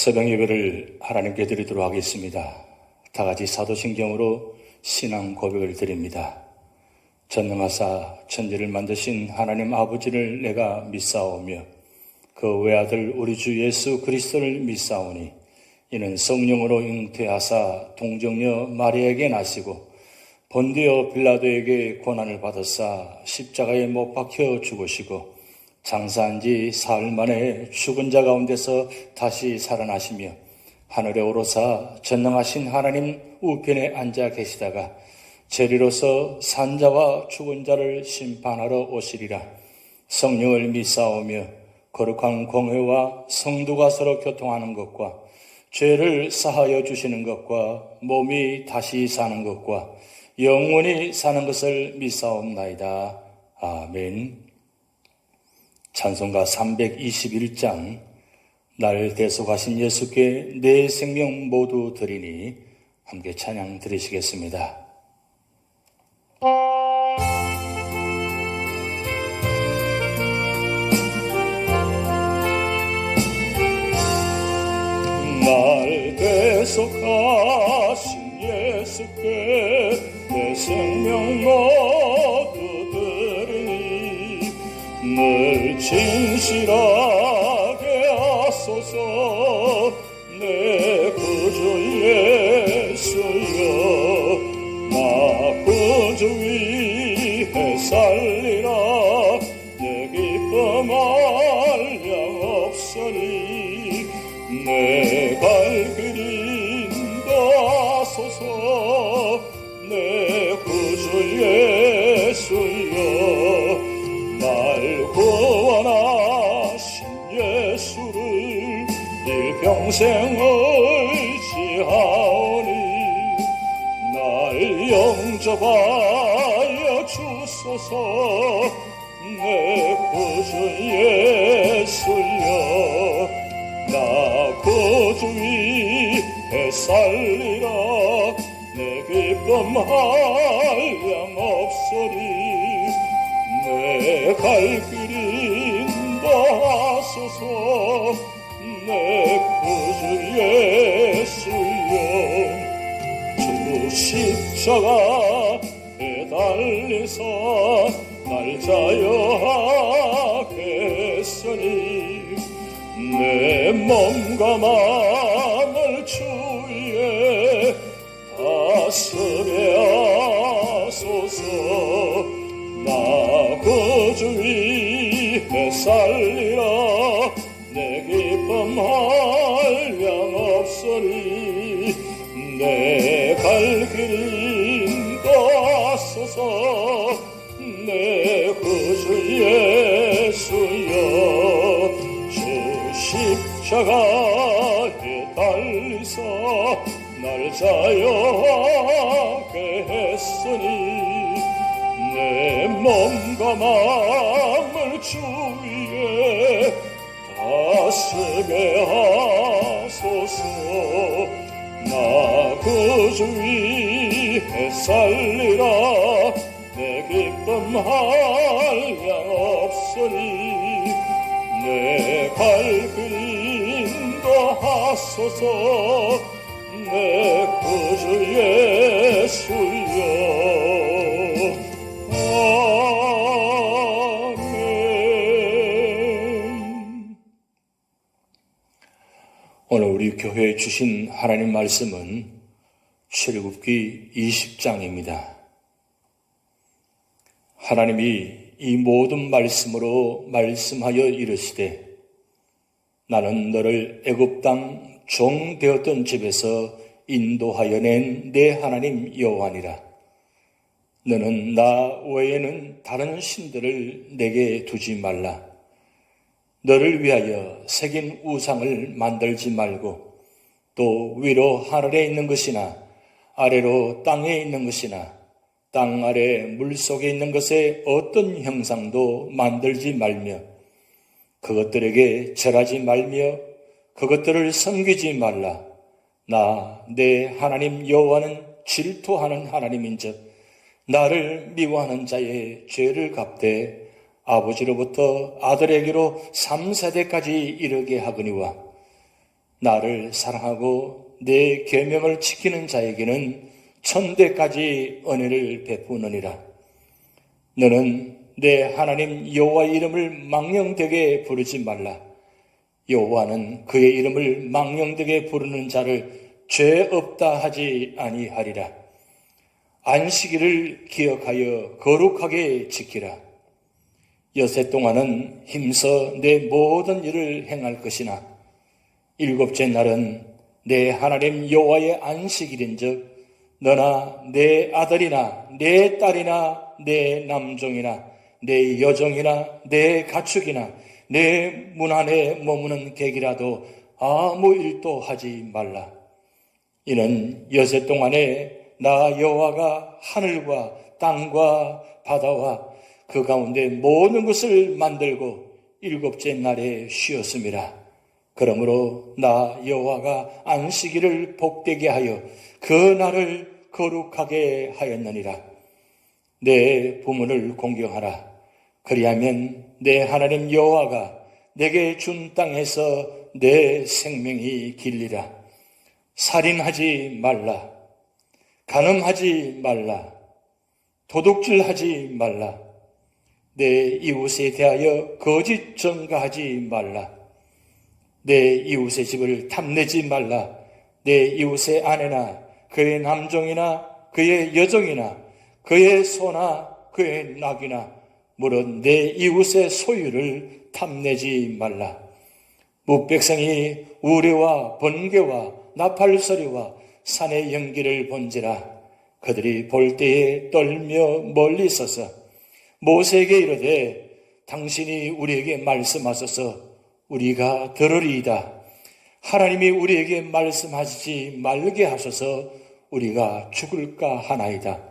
새벽 예배를 하나님께 드리도록 하겠습니다. 다 같이 사도신경으로 신앙 고백을 드립니다. 전능하사 천지를 만드신 하나님 아버지를 내가 믿사오며 그 외아들 우리 주 예수 그리스도를 믿사오니 이는 성령으로 잉태하사 동정녀 마리아에게 나시고 본디오 빌라도에게 고난을 받으사 십자가에 못 박혀 죽으시고 장사한 지 사흘 만에 죽은 자 가운데서 다시 살아나시며 하늘에 오르사 전능하신 하나님 우편에 앉아 계시다가 재리로서 산자와 죽은 자를 심판하러 오시리라. 성령을 믿사오며 거룩한 공회와 성도가 서로 교통하는 것과 죄를 사하여 주시는 것과 몸이 다시 사는 것과 영원히 사는 것을 믿사옵나이다. 아멘. 찬송가 321장 날 대속하신 예수께 내 생명 모두 드리니 함께 찬양 드리시겠습니다. 날 대속하신 예수께 내 생명 모두 드리니 늘 진실하게 하소서. 내 구주 예수여 나 구주 위해 살리라. 내 기쁨 한량 없으니 내 발길 인도하소서. 내 구주 예수여 날 구원하신 예수를 일평생 의지하오니 날 영접하여 주소서. 내 구주 예수여 나 구주 위해 살리라. 내 기쁨 한량 없으니 내 갈 길 인도하소서. 내 구주 예수여 주 십자가에 달리사 날 자유하게 했으니 내 몸과 마음을 주 위에 다스려 하소서. 나 구주 위해 살리라. 내 기쁨 한량 없으니 내 갈 길 인도하소서. 내 구주 예수여 주 십자가에 달리사 날 자유하게 했으니 내 몸과 마음을 주 위에 다스게 하소서. 나 구주 위해 살리라. 내 기쁨 한량 없으니 내 갈 길 인도하소서. 내 구주 예수여 오늘 우리 교회에 주신 하나님 말씀은 출애굽기 20장입니다. 하나님이 이 모든 말씀으로 말씀하여 이르시되 나는 너를 애굽 땅 종 되었던 집에서 인도하여 낸 내 하나님 여호와니라. 너는 나 외에는 다른 신들을 내게 두지 말라. 너를 위하여 새긴 우상을 만들지 말고 또 위로 하늘에 있는 것이나 아래로 땅에 있는 것이나 땅 아래 물속에 있는 것에 어떤 형상도 만들지 말며 그것들에게 절하지 말며 그것들을 섬기지 말라. 나 내 하나님 여호와는 질투하는 하나님인즉 나를 미워하는 자의 죄를 갚되 아버지로부터 아들에게로 3세대까지 이르게 하거니와 나를 사랑하고 내 계명을 지키는 자에게는 천대까지 은혜를 베푸느니라. 너는 내 하나님 여호와의 이름을 망령되게 부르지 말라. 여호와는 그의 이름을 망령되게 부르는 자를 죄 없다 하지 아니하리라. 안식일을 기억하여 거룩하게 지키라. 여세 동안은 힘써 내 모든 일을 행할 것이나 일곱째 날은 내 하나님 여호와의 안식일인즉 너나 내 아들이나 내 딸이나 내 남종이나 내 여종이나 내 가축이나 내 문 안에 머무는 객이라도 아무 일도 하지 말라. 이는 여세 동안에 나 여호와가 하늘과 땅과 바다와 그 가운데 모든 것을 만들고 일곱째 날에 쉬었음이라. 그러므로 나 여호와가 안식일을 복되게 하여 그 날을 거룩하게 하였느니라. 내 부모를 공경하라. 그리하면 내 하나님 여호와가 내게 준 땅에서 내 생명이 길리라. 살인하지 말라. 간음하지 말라. 도둑질하지 말라. 내 이웃에 대하여 거짓 증거하지 말라. 내 이웃의 집을 탐내지 말라. 내 이웃의 아내나 그의 남종이나 그의 여종이나 그의 소나 그의 낙이나 물은 내 이웃의 소유를 탐내지 말라. 무백성이 우레와 번개와 나팔소리와 산의 연기를 본지라. 그들이 볼 때에 떨며 멀리 서서 모세에게 이르되 당신이 우리에게 말씀하소서 우리가 들으리이다. 하나님이 우리에게 말씀하시지 말게 하소서 우리가 죽을까 하나이다.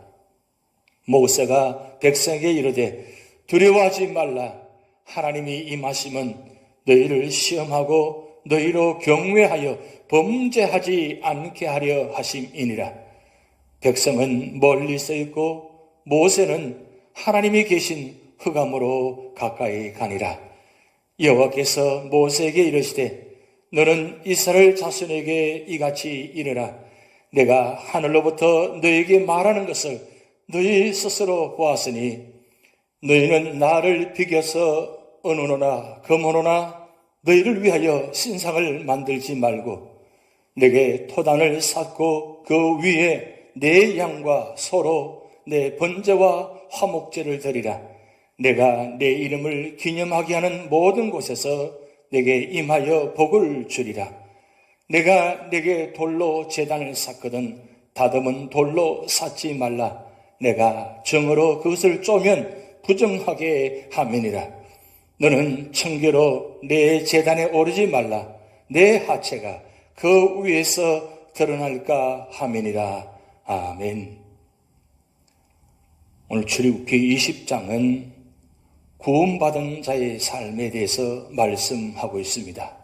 모세가 백성에게 이르되 두려워하지 말라. 하나님이 임하심은 너희를 시험하고 너희로 경외하여 범죄하지 않게 하려 하심이니라. 백성은 멀리 서 있고 모세는 하나님이 계신 흑암으로 가까이 가니라. 여호와께서 모세에게 이르시되 너는 이스라엘 자손에게 이같이 이르라. 내가 하늘로부터 너에게 말하는 것을 너희 스스로 보았으니 너희는 나를 비겨서 은으로나 금으로나 너희를 위하여 신상을 만들지 말고 내게 토단을 쌓고 그 위에 내 양과 소로 내 번제와 화목제를 드리라. 내가 내 이름을 기념하게 하는 모든 곳에서 내게 임하여 복을 주리라. 내가 내게 돌로 제단을 쌓거든 다듬은 돌로 쌓지 말라. 내가 정으로 그것을 쪼면 부정하게 함이니라. 너는 청교로 내 제단에 오르지 말라. 내 하체가 그 위에서 드러날까 함이니라. 아멘. 오늘 출애굽기 20장은 구원받은 자의 삶에 대해서 말씀하고 있습니다.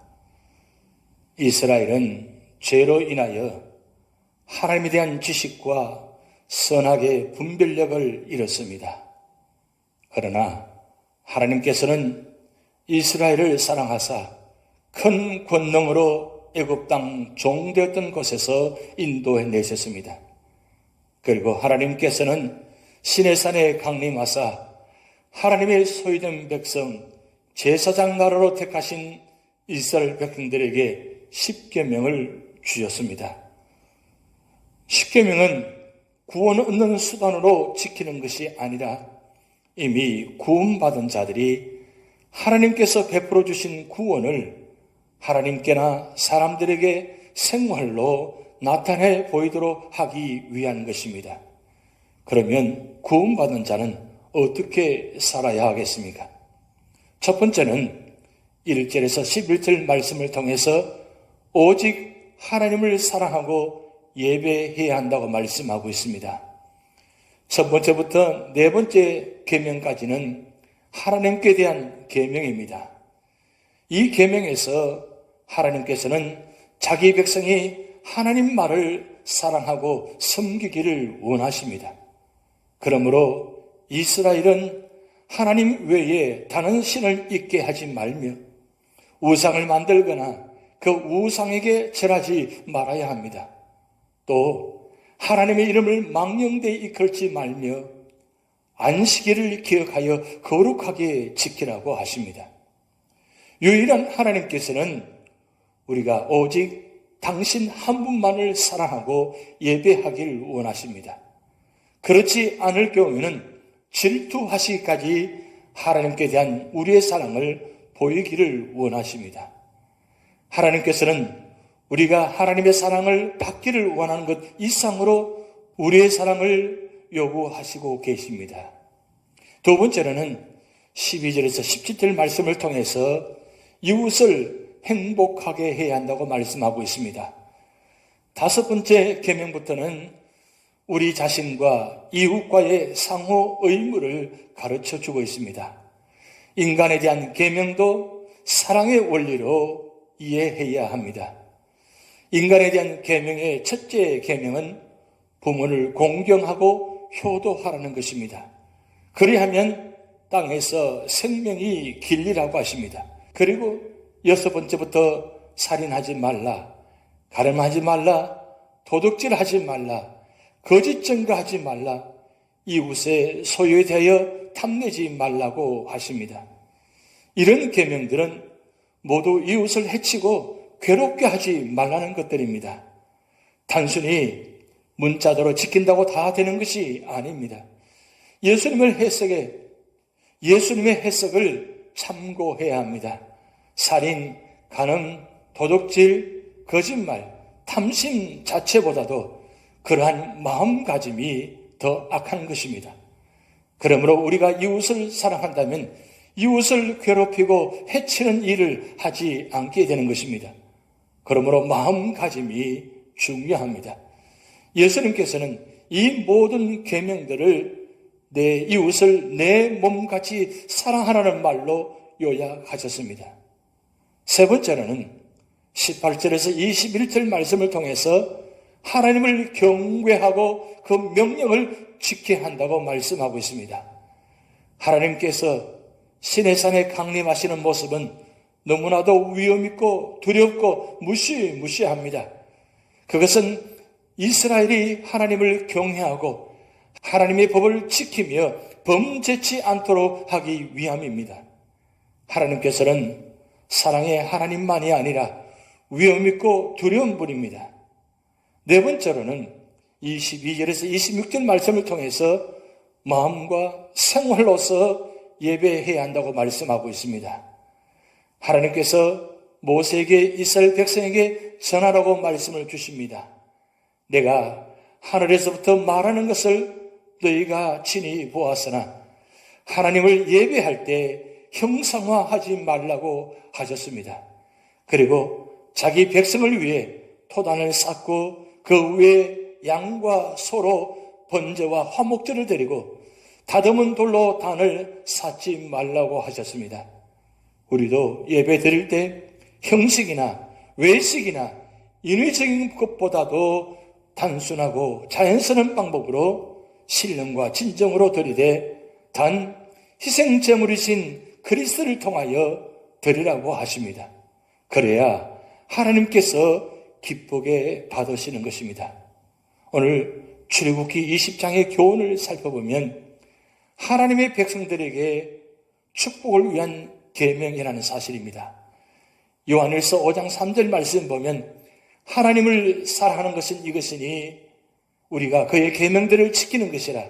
이스라엘은 죄로 인하여 하나님에 대한 지식과 선악의 분별력을 잃었습니다. 그러나 하나님께서는 이스라엘을 사랑하사 큰 권능으로 애굽 땅 종되었던 곳에서 인도해 내셨습니다. 그리고 하나님께서는 시내산에 강림하사 하나님의 소유된 백성 제사장 나라로 택하신 이스라엘 백성들에게 십계명을 주셨습니다. 십계명은 구원을 얻는 수단으로 지키는 것이 아니라 이미 구원받은 자들이 하나님께서 베풀어 주신 구원을 하나님께나 사람들에게 생활로 나타내 보이도록 하기 위한 것입니다. 그러면 구원받은 자는 어떻게 살아야 하겠습니까? 첫 번째는 1절에서 11절 말씀을 통해서 오직 하나님을 사랑하고 예배해야 한다고 말씀하고 있습니다. 첫 번째부터 네 번째 계명까지는 하나님께 대한 계명입니다. 이 계명에서 하나님께서는 자기 백성이 하나님 말을 사랑하고 섬기기를 원하십니다. 그러므로 이스라엘은 하나님 외에 다른 신을 있게 하지 말며 우상을 만들거나 그 우상에게 절하지 말아야 합니다. 또 하나님의 이름을 망령되이 걸지 말며 안식일을 기억하여 거룩하게 지키라고 하십니다. 유일한 하나님께서는 우리가 오직 당신 한 분만을 사랑하고 예배하길 원하십니다. 그렇지 않을 경우에는 질투하시기까지 하나님께 대한 우리의 사랑을 보이기를 원하십니다. 하나님께서는 우리가 하나님의 사랑을 받기를 원하는 것 이상으로 우리의 사랑을 요구하시고 계십니다. 두 번째로는 12절에서 17절 말씀을 통해서 이웃을 행복하게 해야 한다고 말씀하고 있습니다. 다섯 번째 계명부터는 우리 자신과 이웃과의 상호 의무를 가르쳐 주고 있습니다. 인간에 대한 계명도 사랑의 원리로 이해해야 합니다. 인간에 대한 계명의 첫째 계명은 부모를 공경하고 효도하라는 것입니다. 그리하면 땅에서 생명이 길리라고 하십니다. 그리고 여섯 번째부터 살인하지 말라, 가늠하지 말라, 도둑질하지 말라, 거짓 증거하지 말라, 이웃의 소유에 대하여 탐내지 말라고 하십니다. 이런 계명들은 모두 이웃을 해치고 괴롭게 하지 말라는 것들입니다. 단순히 문자대로 지킨다고 다 되는 것이 아닙니다. 예수님의 해석을 참고해야 합니다. 살인, 간음, 도둑질, 거짓말, 탐심 자체보다도 그러한 마음가짐이 더 악한 것입니다. 그러므로 우리가 이웃을 사랑한다면 이웃을 괴롭히고 해치는 일을 하지 않게 되는 것입니다. 그러므로 마음가짐이 중요합니다. 예수님께서는 이 모든 계명들을 내 이웃을 내 몸같이 사랑하라는 말로 요약하셨습니다. 세 번째로는 18절에서 21절 말씀을 통해서 하나님을 경외하고 그 명령을 지켜야 한다고 말씀하고 있습니다. 하나님께서 시내산에 강림하시는 모습은 너무나도 위험있고 두렵고 무시무시합니다. 그것은 이스라엘이 하나님을 경외하고 하나님의 법을 지키며 범죄치 않도록 하기 위함입니다. 하나님께서는 사랑의 하나님만이 아니라 위험있고 두려운 분입니다. 네 번째로는 22절에서 26절 말씀을 통해서 마음과 생활로서 예배해야 한다고 말씀하고 있습니다. 하나님께서 모세에게 이스라엘 백성에게 전하라고 말씀을 주십니다. 내가 하늘에서부터 말하는 것을 너희가 친히 보았으나 하나님을 예배할 때 형상화하지 말라고 하셨습니다. 그리고 자기 백성을 위해 토단을 쌓고 그 위에 양과 소로 번제와 화목제를 드리고 다듬은 돌로 단을 쌓지 말라고 하셨습니다. 우리도 예배 드릴 때 형식이나 외식이나 인위적인 것보다도 단순하고 자연스러운 방법으로 신령과 진정으로 드리되 단 희생제물이신 그리스도를 통하여 드리라고 하십니다. 그래야 하나님께서 기쁘게 받으시는 것입니다. 오늘 출애굽기 20장의 교훈을 살펴보면 하나님의 백성들에게 축복을 위한 계명이라는 사실입니다. 요한일서 5장 3절 말씀 보면 하나님을 사랑하는 것은 이것이니 우리가 그의 계명들을 지키는 것이라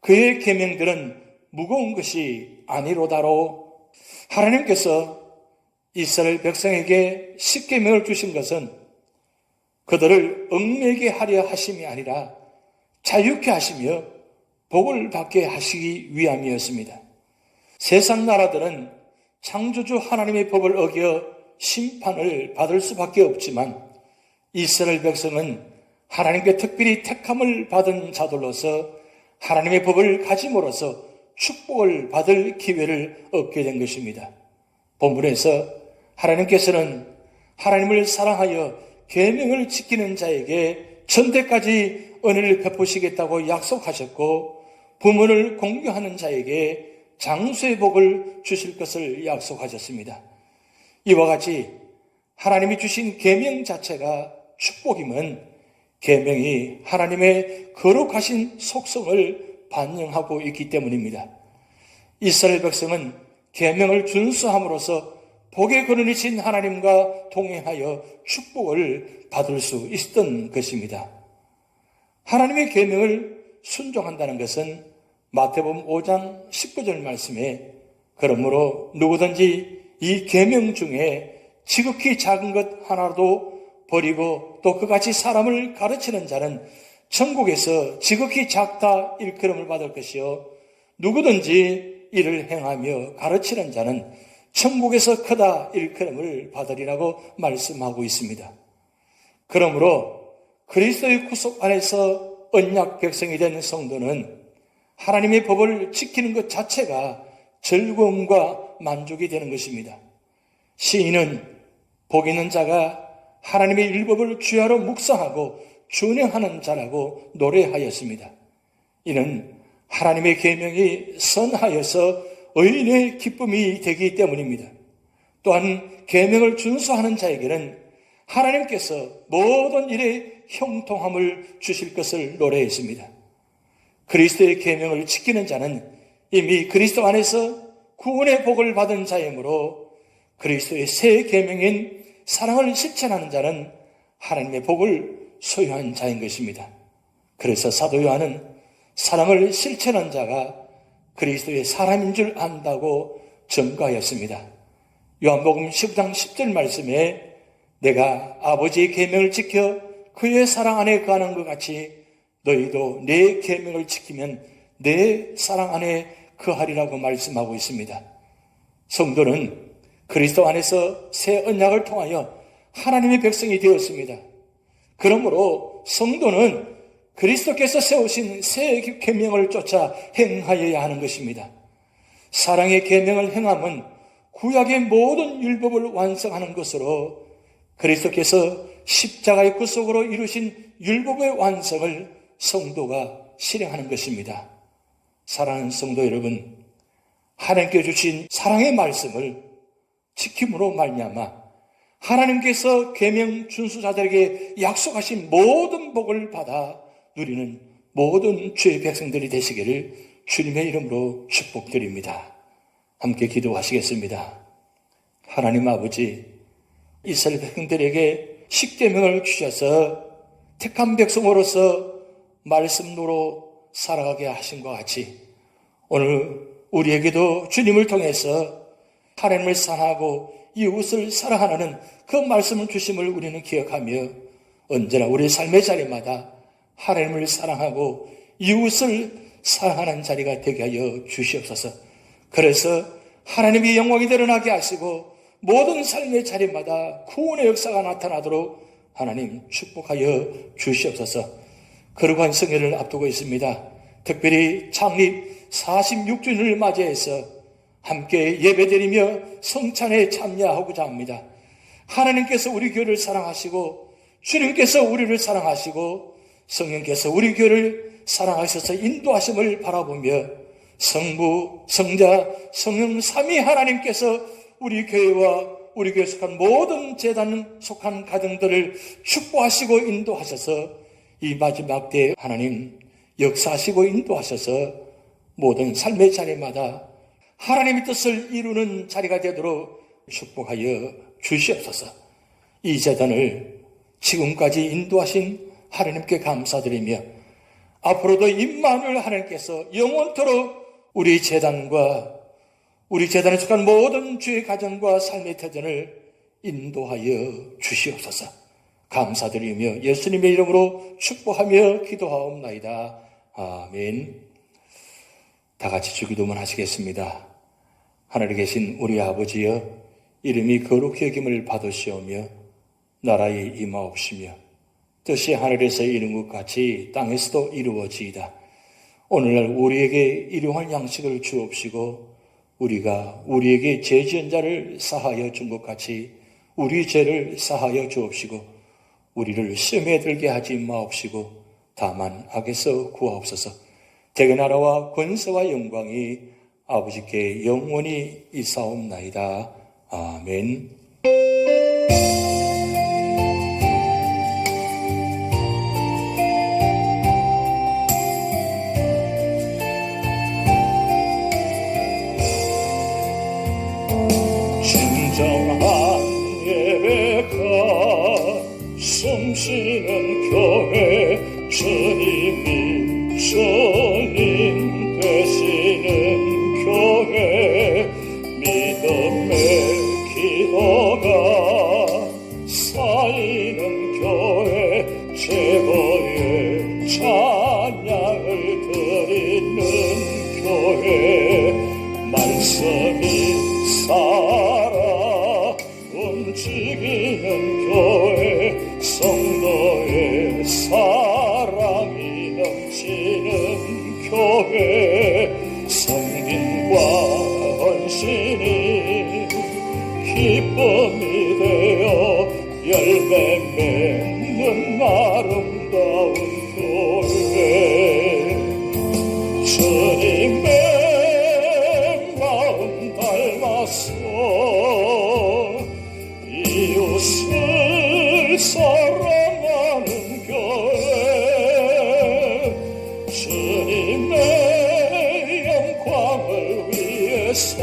그의 계명들은 무거운 것이 아니로다로 하나님께서 이스라엘 백성에게 십계명을 주신 것은 그들을 얽매게 하려 하심이 아니라 자유케 하시며 복을 받게 하시기 위함이었습니다. 세상 나라들은 창조주 하나님의 법을 어겨 심판을 받을 수밖에 없지만 이스라엘 백성은 하나님께 특별히 택함을 받은 자들로서 하나님의 법을 가짐으로써 축복을 받을 기회를 얻게 된 것입니다. 본문에서 하나님께서는 하나님을 사랑하여 계명을 지키는 자에게 천대까지 은혜를 베푸시겠다고 약속하셨고 부모를 공경하는 자에게 장수의 복을 주실 것을 약속하셨습니다. 이와 같이 하나님이 주신 계명 자체가 축복임은 계명이 하나님의 거룩하신 속성을 반영하고 있기 때문입니다. 이스라엘 백성은 계명을 준수함으로써 복의 근원이신 하나님과 동행하여 축복을 받을 수 있었던 것입니다. 하나님의 계명을 순종한다는 것은 마태복음 5장 19절 말씀에 그러므로 누구든지 이 계명 중에 지극히 작은 것 하나도 버리고 또 그같이 사람을 가르치는 자는 천국에서 지극히 작다 일컬음을 받을 것이요 누구든지 이를 행하며 가르치는 자는 천국에서 크다 일컬음을 받으리라고 말씀하고 있습니다. 그러므로 그리스도의 구속 안에서 언약 백성이 된 성도는 하나님의 법을 지키는 것 자체가 즐거움과 만족이 되는 것입니다. 시인은 복 있는 자가 하나님의 율법을 주야로 묵상하고 준행하는 자라고 노래하였습니다. 이는 하나님의 계명이 선하여서 의인의 기쁨이 되기 때문입니다. 또한 계명을 준수하는 자에게는 하나님께서 모든 일에 형통함을 주실 것을 노래했습니다. 그리스도의 계명을 지키는 자는 이미 그리스도 안에서 구원의 복을 받은 자이므로 그리스도의 새 계명인 사랑을 실천하는 자는 하나님의 복을 소유한 자인 것입니다. 그래서 사도 요한은 사랑을 실천한 자가 그리스도의 사람인 줄 안다고 증거하였습니다. 요한복음 10장 10절 말씀에 내가 아버지의 계명을 지켜 그의 사랑 안에 거하는 것 같이 너희도 내 계명을 지키면 내 사랑 안에 거하리라고 말씀하고 있습니다. 성도는 그리스도 안에서 새 언약을 통하여 하나님의 백성이 되었습니다. 그러므로 성도는 그리스도께서 세우신 새 계명을 쫓아 행하여야 하는 것입니다. 사랑의 계명을 행함은 구약의 모든 율법을 완성하는 것으로 그리스도께서 십자가의 구속으로 이루신 율법의 완성을 성도가 실행하는 것입니다. 사랑하는 성도 여러분, 하나님께 주신 사랑의 말씀을 지킴으로 말미암아 하나님께서 계명 준수자들에게 약속하신 모든 복을 받아 누리는 모든 주의 백성들이 되시기를 주님의 이름으로 축복드립니다. 함께 기도하시겠습니다. 하나님 아버지, 이스라엘 백성들에게 십계명을 주셔서 택한 백성으로서 말씀으로 살아가게 하신 것 같이 오늘 우리에게도 주님을 통해서 하나님을 사랑하고 이웃을 사랑하는 그 말씀을 주심을 우리는 기억하며 언제나 우리의 삶의 자리마다 하나님을 사랑하고 이웃을 사랑하는 자리가 되게 하여 주시옵소서. 그래서 하나님의 영광이 드러나게 하시고 모든 삶의 자리마다 구원의 역사가 나타나도록 하나님 축복하여 주시옵소서. 거룩한 성회를 앞두고 있습니다. 특별히 창립 46주년을 맞이해서 함께 예배드리며 성찬에 참여하고자 합니다. 하나님께서 우리 교회를 사랑하시고 주님께서 우리를 사랑하시고 성령께서 우리 교회를 사랑하셔서 인도하심을 바라보며 성부, 성자, 성령 삼위 하나님께서 우리 교회와 우리 교회에 속한 모든 제단 속한 가정들을 축복하시고 인도하셔서 이 마지막 때에 하나님 역사하시고 인도하셔서 모든 삶의 자리마다 하나님의 뜻을 이루는 자리가 되도록 축복하여 주시옵소서. 이 재단을 지금까지 인도하신 하나님께 감사드리며 앞으로도 임마누엘 하나님께서 영원토록 우리 재단과 우리 재단에 속한 모든 주의 가정과 삶의 터전을 인도하여 주시옵소서. 감사드리며 예수님의 이름으로 축복하며 기도하옵나이다. 아멘. 다 같이 주기도문 하시겠습니다. 하늘에 계신 우리 아버지여, 이름이 거룩히 여김을 받으시오며 나라에 임하옵시며 뜻이 하늘에서 이룬 것 같이 땅에서도 이루어지이다. 오늘날 우리에게 일용할 양식을 주옵시고 우리가 우리에게 죄 지은 자를 사하여 준 것 같이 우리 죄를 사하여 주옵시고 우리를 시험에 들게 하지 마옵시고 다만 악에서 구하옵소서. 대개 나라와 권세와 영광이 아버지께 영원히 있사옵나이다. 아멘. 진정한 예배가 숨쉬는 교회, 주님이 주인 되시는 교회, 믿음의 기도가 쌓이는 교회, 최고의 찬양을 드리는 교회, 말씀이 살아 움직이는 교회, 성도의 사랑이 넘치는 교회, 성김과 헌신이 기쁨이 되어 열매 맺는 아름다운 교회, 주님의 마음 닮아서 이웃을 사랑하는 교회, 주님의 영광을 위해서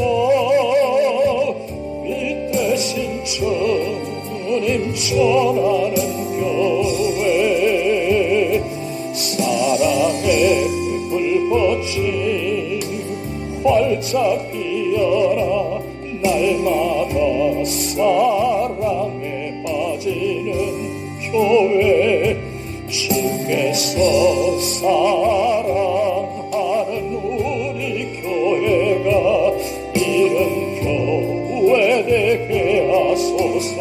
이 대신 주님 전하는 교회, 사랑의 불꽃이 활짝 피어나 날마다 사랑에 빠지는 교회, 주께서 사랑하는 우리 교회가 이런 교회 되게 하소서.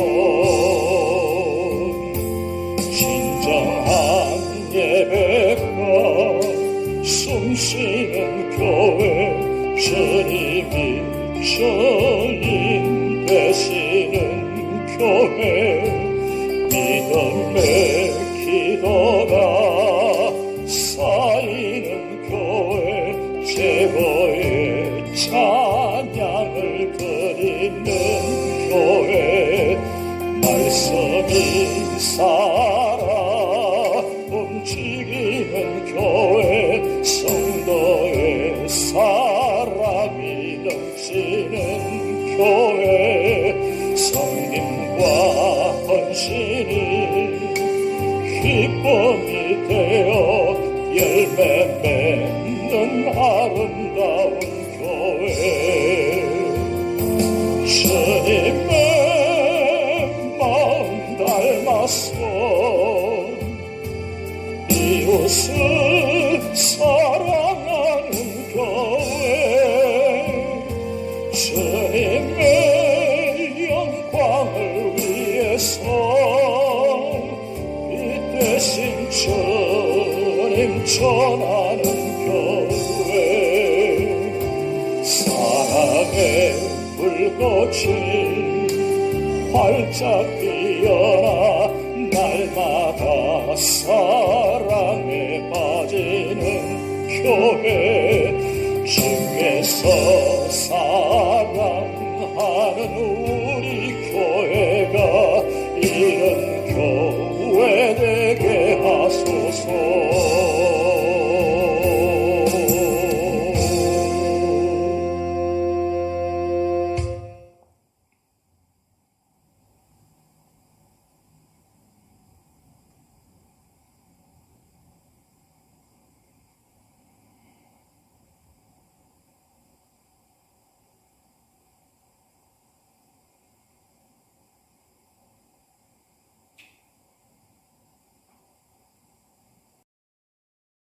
진정한 예배가 숨쉬는 교회, 주님이 주인 되시는 교회, 믿음의 기도가 쌓이는 교회, 최고의 찬양을 드리는 교회, 말씀이 살아 움직이는 교회, 성도의 사랑이 넘치는 교회, 성김과 헌신이 기쁨이 되어 열매 맺는 아름다운 교회, 주님의 마음 닮아서 이웃을 사랑하는 교회, 주님의 영광을 위해서 이 대신 주님 전하는 교회, 사랑의 불꽃이 활짝 피어나 날마다 사랑에 빠지는 교회, 주께서 사랑하는